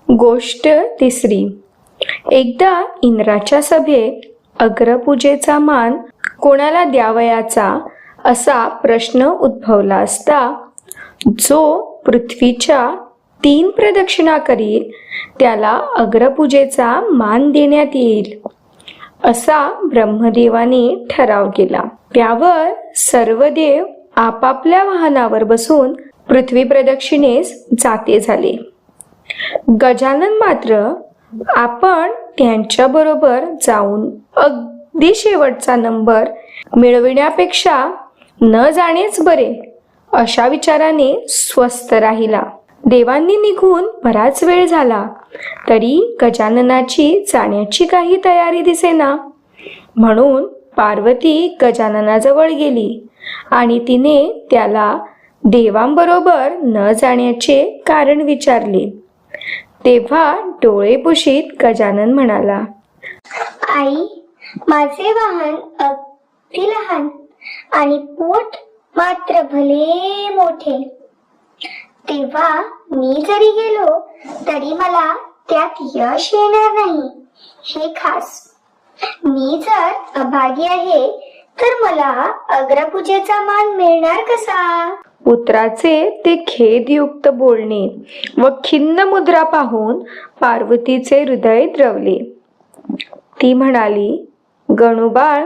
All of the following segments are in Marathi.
गोष्ट तिसरी. एकदा इंद्राच्या सभेत अग्रपूजेचा मान कोणाला द्यावयाचा असा प्रश्न उद्भवला असता जो पृथ्वीच्या 3 प्रदक्षिणा करील त्याला अग्रपूजेचा मान देण्यात येईल असा ब्रह्मदेवाने ठराव केला. त्यावर सर्व देव आपापल्या वाहनावर बसून पृथ्वी प्रदक्षिणेस जाते झाले. गजानन मात्र आपण त्यांच्या बरोबर जाऊन अगदी शेवटचा नंबर मिळविण्यापेक्षा न जाणेच बरे अशा विचाराने स्वस्थ राहिला. देवांनी निघून बराच वेळ झाला तरी गजाननाची जाण्याची काही तयारी दिसेना. म्हणून पार्वती गजाननाजवळ गेली आणि तिने त्याला देवांबरोबर न जाण्याचे कारण विचारले. तेव्हा डोळे पुशीत गजानन म्हणाला, आई, माझे वाहन अगदी लहान आणि पोट मात्र भले मोठे. तेव्हा मी जरी गेलो तरी मला त्यात यश येणार नाही हे खास. मी जर अभागी आहे तर मला अग्रपूजेचा मान मिळणार कसा? पुत्राचे ते खेदयुक्त बोलणे व खिन्न मुद्रा पाहून पार्वतीचे हृदय द्रवले. ती म्हणाली, गणूबाळ,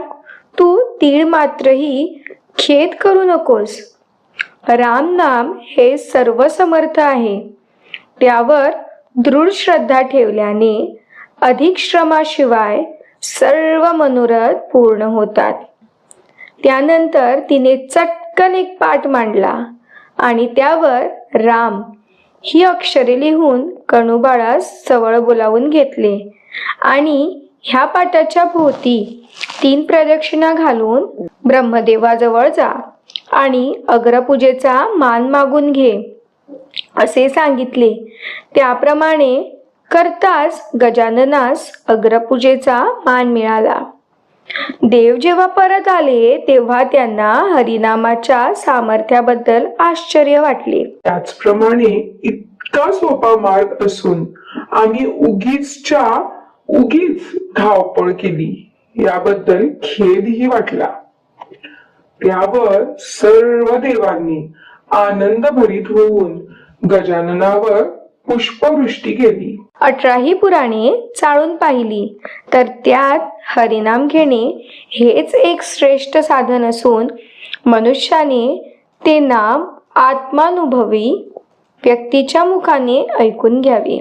तू तीळ मात्रही खेद करू नकोस. राम नाम हे सर्व समर्थ आहे. त्यावर दृढ श्रद्धा ठेवल्याने अधिक श्रमाशिवाय सर्व मनोरथ पूर्ण होतात. त्यानंतर तिने चटकन एक पाट मांडला आणि त्यावर राम ही अक्षरे लिहून गणूबाळास जवळ बोलावून घेतले आणि ह्या पाटाच्या भोवती 3 प्रदक्षिणा घालून ब्रह्मदेवाजवळ जा आणि अग्रपूजेचा मान मागून घे असे सांगितले. त्याप्रमाणे करताच गजाननास अग्रपूजेचा मान मिळाला. देव जेव्हा परत आले तेव्हा त्यांना हरिनामाच्या सामर्थ्याबद्दल आश्चर्य वाटले. त्याचप्रमाणे इतका सोपा मार्ग असून आम्ही उगीच धावपळ केली याबद्दल खेदही वाटला. त्यावर सर्व देवांनी आनंदभरीत होऊन गजाननावर पुष्पवृष्टी केली. 18 पुराणे चाळून पाहिली तर त्यात हरिनाम घेणे हेच एक श्रेष्ठ साधन असून मनुष्याने ते नाम आत्मानुभवी व्यक्तीच्या मुखाने ऐकून घ्यावे.